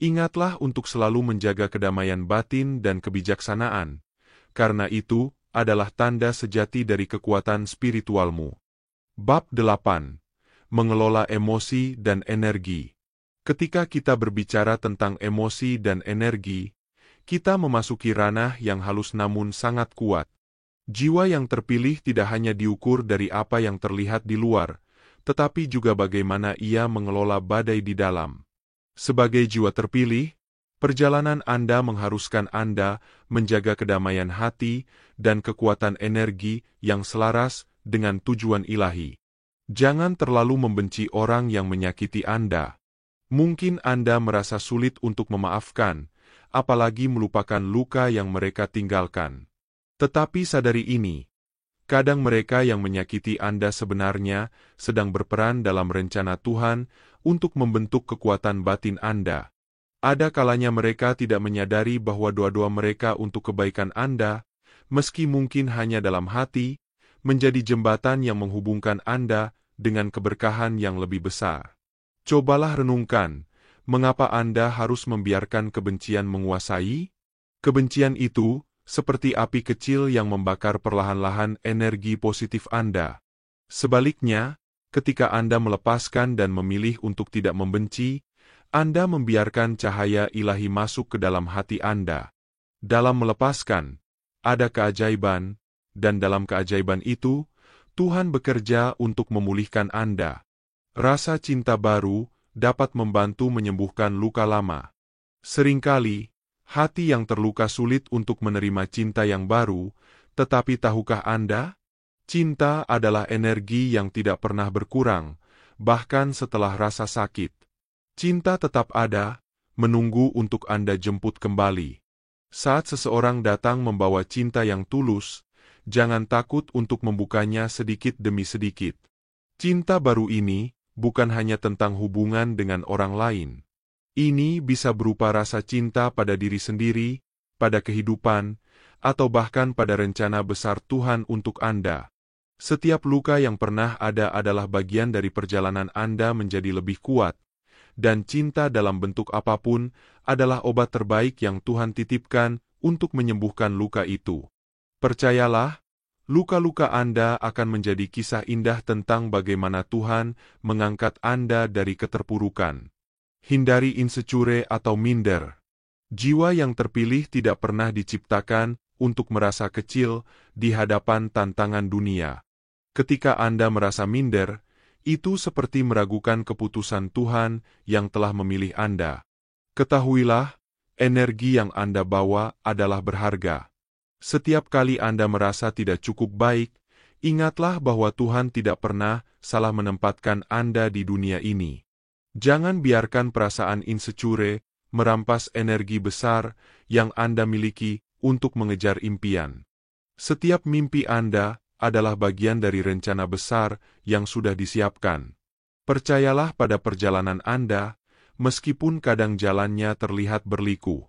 ingatlah untuk selalu menjaga kedamaian batin dan kebijaksanaan, karena itu adalah tanda sejati dari kekuatan spiritualmu. Bab 8. Mengelola emosi dan energi. Ketika kita berbicara tentang emosi dan energi, kita memasuki ranah yang halus namun sangat kuat. Jiwa yang terpilih tidak hanya diukur dari apa yang terlihat di luar, tetapi juga bagaimana ia mengelola badai di dalam. Sebagai jiwa terpilih, perjalanan Anda mengharuskan Anda menjaga kedamaian hati dan kekuatan energi yang selaras dengan tujuan ilahi. Jangan terlalu membenci orang yang menyakiti Anda. Mungkin Anda merasa sulit untuk memaafkan, apalagi melupakan luka yang mereka tinggalkan. Tetapi sadari ini, kadang mereka yang menyakiti Anda sebenarnya sedang berperan dalam rencana Tuhan untuk membentuk kekuatan batin Anda. Ada kalanya mereka tidak menyadari bahwa doa-doa mereka untuk kebaikan Anda, meski mungkin hanya dalam hati, menjadi jembatan yang menghubungkan Anda dengan keberkahan yang lebih besar. Cobalah renungkan, mengapa Anda harus membiarkan kebencian menguasai? Kebencian itu, seperti api kecil yang membakar perlahan-lahan energi positif Anda. Sebaliknya, ketika Anda melepaskan dan memilih untuk tidak membenci, Anda membiarkan cahaya ilahi masuk ke dalam hati Anda. Dalam melepaskan, ada keajaiban, dan dalam keajaiban itu, Tuhan bekerja untuk memulihkan Anda. Rasa cinta baru dapat membantu menyembuhkan luka lama. Seringkali, hati yang terluka sulit untuk menerima cinta yang baru, tetapi tahukah Anda? Cinta adalah energi yang tidak pernah berkurang, bahkan setelah rasa sakit. Cinta tetap ada, menunggu untuk Anda jemput kembali. Saat seseorang datang membawa cinta yang tulus, jangan takut untuk membukanya sedikit demi sedikit. Cinta baru ini bukan hanya tentang hubungan dengan orang lain. Ini bisa berupa rasa cinta pada diri sendiri, pada kehidupan, atau bahkan pada rencana besar Tuhan untuk Anda. Setiap luka yang pernah ada adalah bagian dari perjalanan Anda menjadi lebih kuat, dan cinta dalam bentuk apapun adalah obat terbaik yang Tuhan titipkan untuk menyembuhkan luka itu. Percayalah, luka-luka Anda akan menjadi kisah indah tentang bagaimana Tuhan mengangkat Anda dari keterpurukan. Hindari insecure atau minder. Jiwa yang terpilih tidak pernah diciptakan untuk merasa kecil di hadapan tantangan dunia. Ketika Anda merasa minder, itu seperti meragukan keputusan Tuhan yang telah memilih Anda. Ketahuilah, energi yang Anda bawa adalah berharga. Setiap kali Anda merasa tidak cukup baik, ingatlah bahwa Tuhan tidak pernah salah menempatkan Anda di dunia ini. Jangan biarkan perasaan insecure merampas energi besar yang Anda miliki untuk mengejar impian. Setiap mimpi Anda adalah bagian dari rencana besar yang sudah disiapkan. Percayalah pada perjalanan Anda, meskipun kadang jalannya terlihat berliku.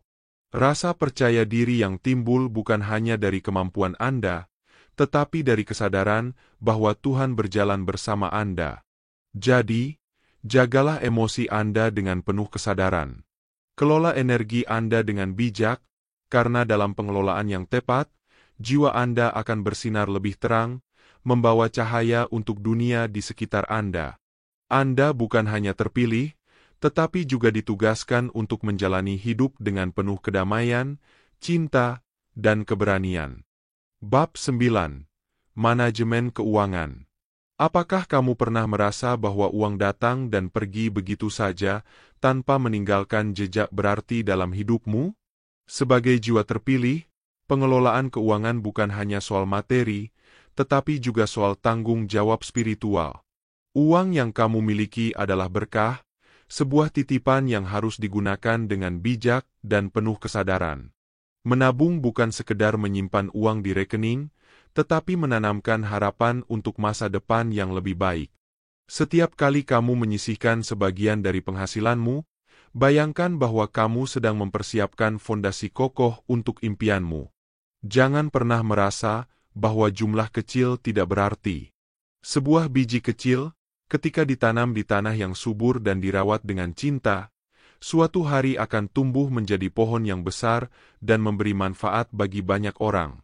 Rasa percaya diri yang timbul bukan hanya dari kemampuan Anda, tetapi dari kesadaran bahwa Tuhan berjalan bersama Anda. Jadi, jagalah emosi Anda dengan penuh kesadaran. Kelola energi Anda dengan bijak, karena dalam pengelolaan yang tepat, jiwa Anda akan bersinar lebih terang, membawa cahaya untuk dunia di sekitar Anda. Anda bukan hanya terpilih, tetapi juga ditugaskan untuk menjalani hidup dengan penuh kedamaian, cinta, dan keberanian. Bab 9. Manajemen Keuangan. Apakah kamu pernah merasa bahwa uang datang dan pergi begitu saja, tanpa meninggalkan jejak berarti dalam hidupmu? Sebagai jiwa terpilih, pengelolaan keuangan bukan hanya soal materi, tetapi juga soal tanggung jawab spiritual. Uang yang kamu miliki adalah berkah, sebuah titipan yang harus digunakan dengan bijak dan penuh kesadaran. Menabung bukan sekedar menyimpan uang di rekening, tetapi menanamkan harapan untuk masa depan yang lebih baik. Setiap kali kamu menyisihkan sebagian dari penghasilanmu, bayangkan bahwa kamu sedang mempersiapkan fondasi kokoh untuk impianmu. Jangan pernah merasa bahwa jumlah kecil tidak berarti. Sebuah biji kecil, ketika ditanam di tanah yang subur dan dirawat dengan cinta, suatu hari akan tumbuh menjadi pohon yang besar dan memberi manfaat bagi banyak orang.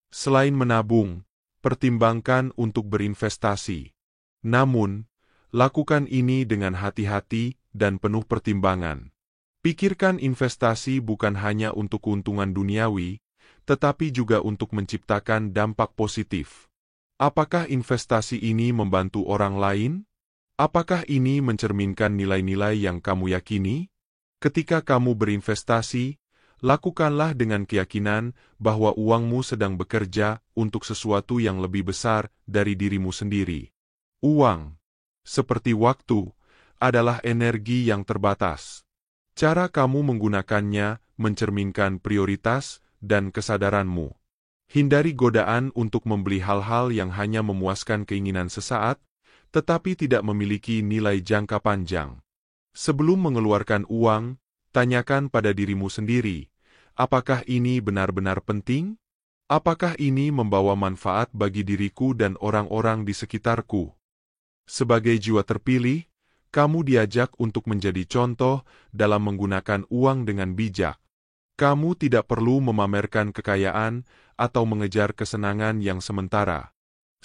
Selain menabung, pertimbangkan untuk berinvestasi. Namun, lakukan ini dengan hati-hati dan penuh pertimbangan. Pikirkan investasi bukan hanya untuk keuntungan duniawi, tetapi juga untuk menciptakan dampak positif. Apakah investasi ini membantu orang lain? Apakah ini mencerminkan nilai-nilai yang kamu yakini? Ketika kamu berinvestasi, lakukanlah dengan keyakinan bahwa uangmu sedang bekerja untuk sesuatu yang lebih besar dari dirimu sendiri. Uang, seperti waktu, adalah energi yang terbatas. Cara kamu menggunakannya mencerminkan prioritas dan kesadaranmu. Hindari godaan untuk membeli hal-hal yang hanya memuaskan keinginan sesaat, tetapi tidak memiliki nilai jangka panjang. Sebelum mengeluarkan uang, tanyakan pada dirimu sendiri, apakah ini benar-benar penting? Apakah ini membawa manfaat bagi diriku dan orang-orang di sekitarku? Sebagai jiwa terpilih, kamu diajak untuk menjadi contoh dalam menggunakan uang dengan bijak. Kamu tidak perlu memamerkan kekayaan atau mengejar kesenangan yang sementara.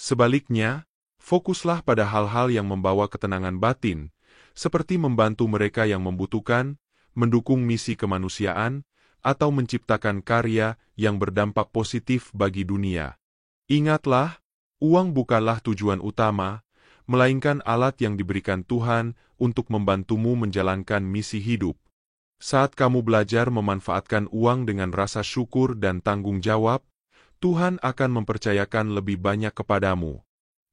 Sebaliknya, fokuslah pada hal-hal yang membawa ketenangan batin, seperti membantu mereka yang membutuhkan, mendukung misi kemanusiaan, atau menciptakan karya yang berdampak positif bagi dunia. Ingatlah, uang bukanlah tujuan utama, melainkan alat yang diberikan Tuhan untuk membantumu menjalankan misi hidup. Saat kamu belajar memanfaatkan uang dengan rasa syukur dan tanggung jawab, Tuhan akan mempercayakan lebih banyak kepadamu.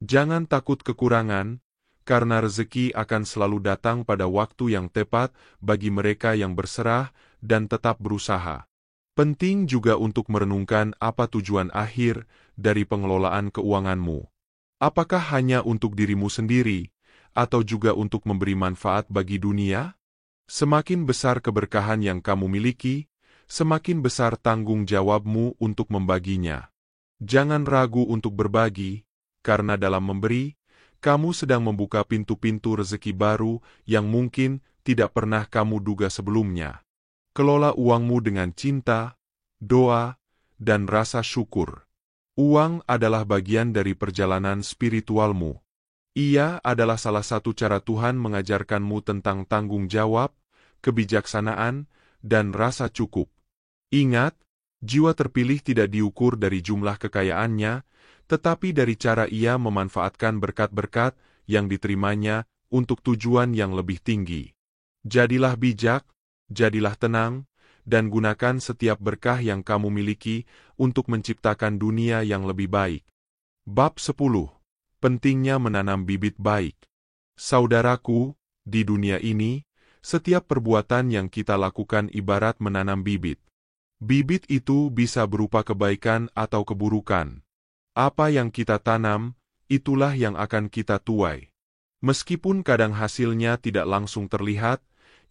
Jangan takut kekurangan, karena rezeki akan selalu datang pada waktu yang tepat bagi mereka yang berserah dan tetap berusaha. Penting juga untuk merenungkan apa tujuan akhir dari pengelolaan keuanganmu. Apakah hanya untuk dirimu sendiri, atau juga untuk memberi manfaat bagi dunia? Semakin besar keberkahan yang kamu miliki, semakin besar tanggung jawabmu untuk membaginya. Jangan ragu untuk berbagi, karena dalam memberi, kamu sedang membuka pintu-pintu rezeki baru yang mungkin tidak pernah kamu duga sebelumnya. Kelola uangmu dengan cinta, doa, dan rasa syukur. Uang adalah bagian dari perjalanan spiritualmu. Ia adalah salah satu cara Tuhan mengajarkanmu tentang tanggung jawab, kebijaksanaan, dan rasa cukup. Ingat, jiwa terpilih tidak diukur dari jumlah kekayaannya, tetapi dari cara ia memanfaatkan berkat-berkat yang diterimanya untuk tujuan yang lebih tinggi. Jadilah bijak, jadilah tenang, dan gunakan setiap berkah yang kamu miliki untuk menciptakan dunia yang lebih baik. Bab 10. Pentingnya menanam bibit baik. Saudaraku, di dunia ini, setiap perbuatan yang kita lakukan ibarat menanam bibit. Bibit itu bisa berupa kebaikan atau keburukan. Apa yang kita tanam, itulah yang akan kita tuai. Meskipun kadang hasilnya tidak langsung terlihat,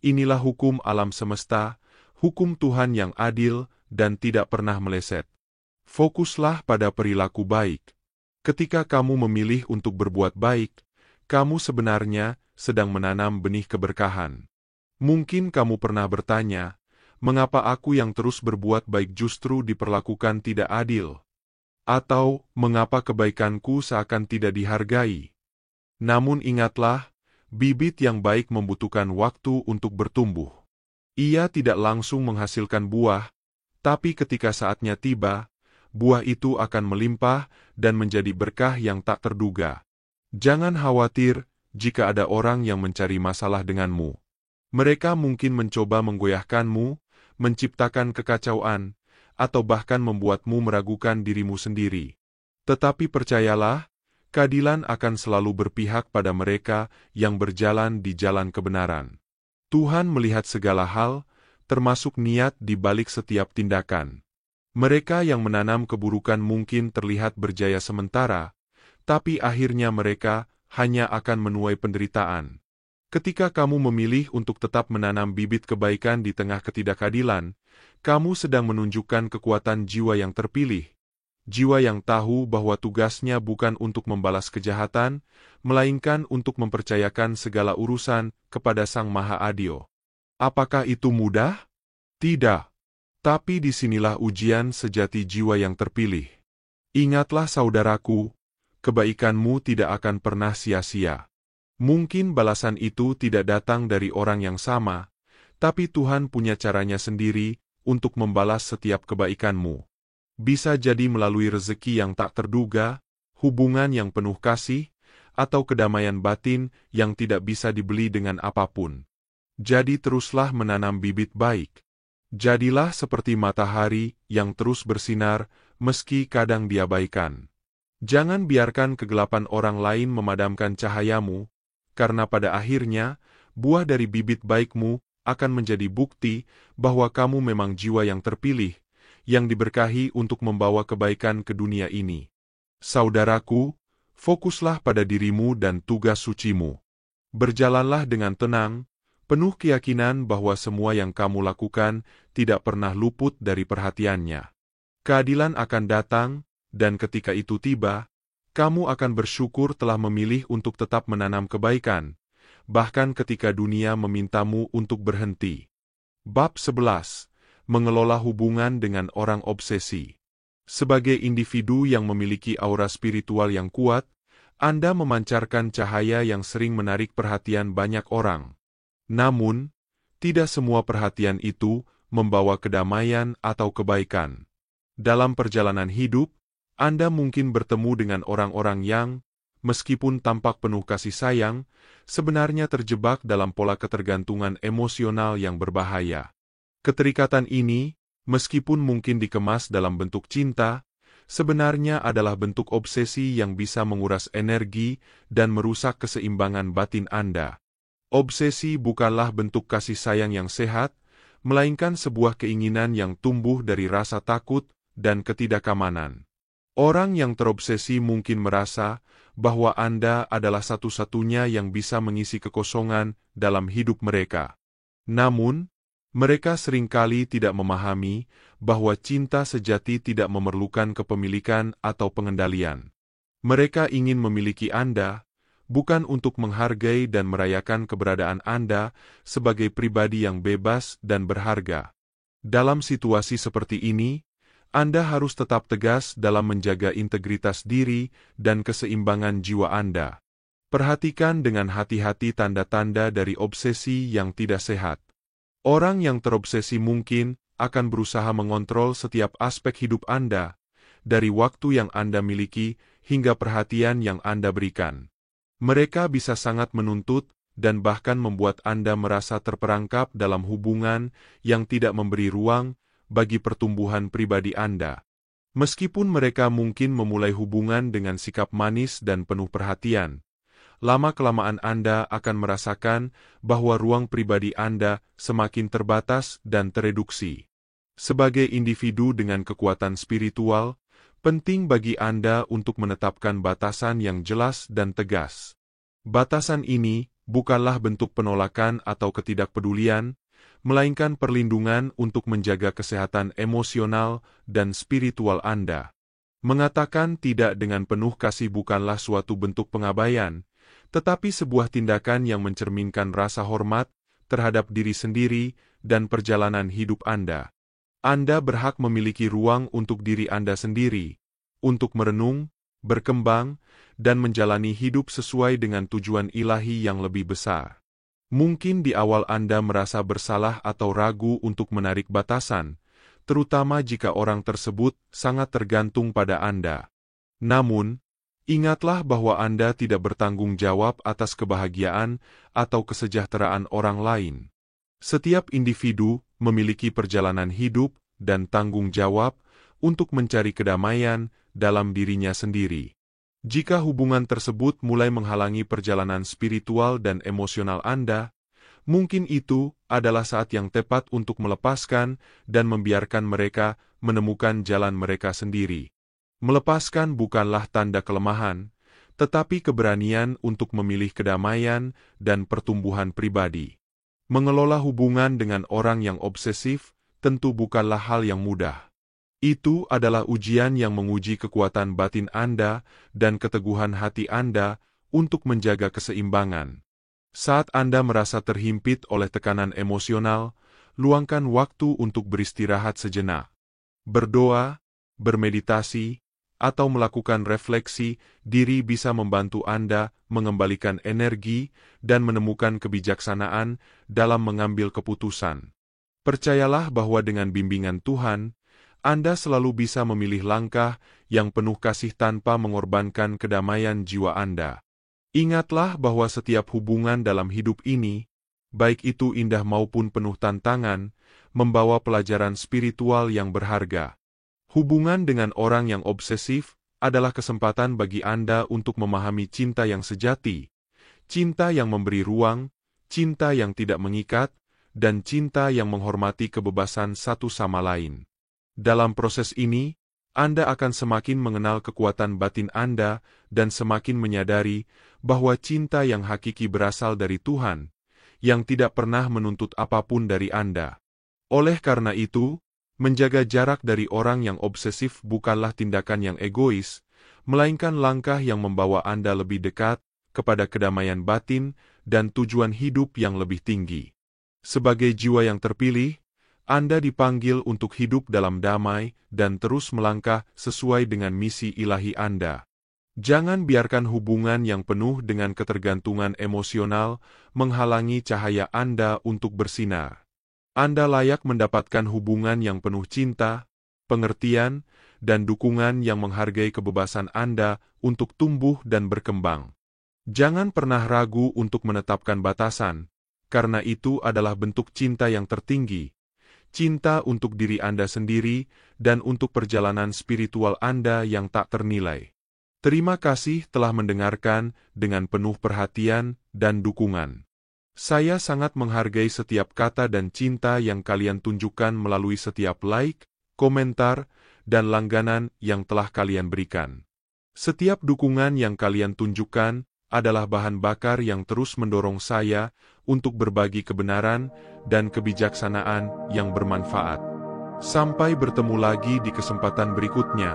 inilah hukum alam semesta, hukum Tuhan yang adil dan tidak pernah meleset. Fokuslah pada perilaku baik. Ketika kamu memilih untuk berbuat baik, kamu sebenarnya sedang menanam benih keberkahan. Mungkin kamu pernah bertanya, mengapa aku yang terus berbuat baik justru diperlakukan tidak adil? Atau, mengapa kebaikanku seakan tidak dihargai? Namun ingatlah, bibit yang baik membutuhkan waktu untuk bertumbuh. Ia tidak langsung menghasilkan buah, tapi ketika saatnya tiba, buah itu akan melimpah dan menjadi berkah yang tak terduga. Jangan khawatir jika ada orang yang mencari masalah denganmu. Mereka mungkin mencoba menggoyahkanmu, menciptakan kekacauan, atau bahkan membuatmu meragukan dirimu sendiri. Tetapi percayalah, keadilan akan selalu berpihak pada mereka yang berjalan di jalan kebenaran. Tuhan melihat segala hal, termasuk niat di balik setiap tindakan. Mereka yang menanam keburukan mungkin terlihat berjaya sementara, tapi akhirnya mereka hanya akan menuai penderitaan. Ketika kamu memilih untuk tetap menanam bibit kebaikan di tengah ketidakadilan, kamu sedang menunjukkan kekuatan jiwa yang terpilih. Jiwa yang tahu bahwa tugasnya bukan untuk membalas kejahatan, melainkan untuk mempercayakan segala urusan kepada Sang Maha Adil. Apakah itu mudah? Tidak. Tapi disinilah ujian sejati jiwa yang terpilih. Ingatlah saudaraku, kebaikanmu tidak akan pernah sia-sia. Mungkin balasan itu tidak datang dari orang yang sama, tapi Tuhan punya caranya sendiri untuk membalas setiap kebaikanmu. Bisa jadi melalui rezeki yang tak terduga, hubungan yang penuh kasih, atau kedamaian batin yang tidak bisa dibeli dengan apapun. Jadi teruslah menanam bibit baik. Jadilah seperti matahari yang terus bersinar meski kadang diabaikan. Jangan biarkan kegelapan orang lain memadamkan cahayamu, karena pada akhirnya, buah dari bibit baikmu akan menjadi bukti bahwa kamu memang jiwa yang terpilih, yang diberkahi untuk membawa kebaikan ke dunia ini. Saudaraku, fokuslah pada dirimu dan tugas sucimu. Berjalanlah dengan tenang, penuh keyakinan bahwa semua yang kamu lakukan tidak pernah luput dari perhatiannya. Keadilan akan datang, dan ketika itu tiba, kamu akan bersyukur telah memilih untuk tetap menanam kebaikan, bahkan ketika dunia memintamu untuk berhenti. Bab 11. Mengelola hubungan dengan orang obsesi. Sebagai individu yang memiliki aura spiritual yang kuat, Anda memancarkan cahaya yang sering menarik perhatian banyak orang. Namun, tidak semua perhatian itu membawa kedamaian atau kebaikan. Dalam perjalanan hidup, Anda mungkin bertemu dengan orang-orang yang, meskipun tampak penuh kasih sayang, sebenarnya terjebak dalam pola ketergantungan emosional yang berbahaya. Keterikatan ini, meskipun mungkin dikemas dalam bentuk cinta, sebenarnya adalah bentuk obsesi yang bisa menguras energi dan merusak keseimbangan batin Anda. Obsesi bukanlah bentuk kasih sayang yang sehat, melainkan sebuah keinginan yang tumbuh dari rasa takut dan ketidakamanan. Orang yang terobsesi mungkin merasa bahwa Anda adalah satu-satunya yang bisa mengisi kekosongan dalam hidup mereka. Namun, mereka seringkali tidak memahami bahwa cinta sejati tidak memerlukan kepemilikan atau pengendalian. Mereka ingin memiliki Anda, bukan untuk menghargai dan merayakan keberadaan Anda sebagai pribadi yang bebas dan berharga. Dalam situasi seperti ini, Anda harus tetap tegas dalam menjaga integritas diri dan keseimbangan jiwa Anda. Perhatikan dengan hati-hati tanda-tanda dari obsesi yang tidak sehat. Orang yang terobsesi mungkin akan berusaha mengontrol setiap aspek hidup Anda, dari waktu yang Anda miliki hingga perhatian yang Anda berikan. Mereka bisa sangat menuntut dan bahkan membuat Anda merasa terperangkap dalam hubungan yang tidak memberi ruang bagi pertumbuhan pribadi Anda. Meskipun mereka mungkin memulai hubungan dengan sikap manis dan penuh perhatian, lama-kelamaan Anda akan merasakan bahwa ruang pribadi Anda semakin terbatas dan tereduksi. Sebagai individu dengan kekuatan spiritual, penting bagi Anda untuk menetapkan batasan yang jelas dan tegas. Batasan ini bukanlah bentuk penolakan atau ketidakpedulian, melainkan perlindungan untuk menjaga kesehatan emosional dan spiritual Anda. Mengatakan tidak dengan penuh kasih bukanlah suatu bentuk pengabaian, tetapi sebuah tindakan yang mencerminkan rasa hormat terhadap diri sendiri dan perjalanan hidup Anda. Anda berhak memiliki ruang untuk diri Anda sendiri, untuk merenung, berkembang, dan menjalani hidup sesuai dengan tujuan ilahi yang lebih besar. Mungkin di awal Anda merasa bersalah atau ragu untuk menarik batasan, terutama jika orang tersebut sangat tergantung pada Anda. Namun, ingatlah bahwa Anda tidak bertanggung jawab atas kebahagiaan atau kesejahteraan orang lain. Setiap individu memiliki perjalanan hidup dan tanggung jawab untuk mencari kedamaian dalam dirinya sendiri. Jika hubungan tersebut mulai menghalangi perjalanan spiritual dan emosional Anda, mungkin itu adalah saat yang tepat untuk melepaskan dan membiarkan mereka menemukan jalan mereka sendiri. Melepaskan bukanlah tanda kelemahan, tetapi keberanian untuk memilih kedamaian dan pertumbuhan pribadi. Mengelola hubungan dengan orang yang obsesif tentu bukanlah hal yang mudah. Itu adalah ujian yang menguji kekuatan batin Anda dan keteguhan hati Anda untuk menjaga keseimbangan. Saat Anda merasa terhimpit oleh tekanan emosional, luangkan waktu untuk beristirahat sejenak. Berdoa, bermeditasi, atau melakukan refleksi diri bisa membantu Anda mengembalikan energi dan menemukan kebijaksanaan dalam mengambil keputusan. Percayalah bahwa dengan bimbingan Tuhan, Anda selalu bisa memilih langkah yang penuh kasih tanpa mengorbankan kedamaian jiwa Anda. Ingatlah bahwa setiap hubungan dalam hidup ini, baik itu indah maupun penuh tantangan, membawa pelajaran spiritual yang berharga. Hubungan dengan orang yang obsesif adalah kesempatan bagi Anda untuk memahami cinta yang sejati, cinta yang memberi ruang, cinta yang tidak mengikat, dan cinta yang menghormati kebebasan satu sama lain. Dalam proses ini, Anda akan semakin mengenal kekuatan batin Anda dan semakin menyadari bahwa cinta yang hakiki berasal dari Tuhan, yang tidak pernah menuntut apapun dari Anda. Oleh karena itu, menjaga jarak dari orang yang obsesif bukanlah tindakan yang egois, melainkan langkah yang membawa Anda lebih dekat kepada kedamaian batin dan tujuan hidup yang lebih tinggi. Sebagai jiwa yang terpilih, Anda dipanggil untuk hidup dalam damai dan terus melangkah sesuai dengan misi ilahi Anda. Jangan biarkan hubungan yang penuh dengan ketergantungan emosional menghalangi cahaya Anda untuk bersinar. Anda layak mendapatkan hubungan yang penuh cinta, pengertian, dan dukungan yang menghargai kebebasan Anda untuk tumbuh dan berkembang. Jangan pernah ragu untuk menetapkan batasan, karena itu adalah bentuk cinta yang tertinggi. Cinta untuk diri Anda sendiri dan untuk perjalanan spiritual Anda yang tak ternilai. Terima kasih telah mendengarkan dengan penuh perhatian dan dukungan. Saya sangat menghargai setiap kata dan cinta yang kalian tunjukkan melalui setiap like, komentar, dan langganan yang telah kalian berikan. Setiap dukungan yang kalian tunjukkan adalah bahan bakar yang terus mendorong saya untuk berbagi kebenaran dan kebijaksanaan yang bermanfaat. Sampai bertemu lagi di kesempatan berikutnya.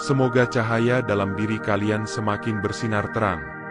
Semoga cahaya dalam diri kalian semakin bersinar terang.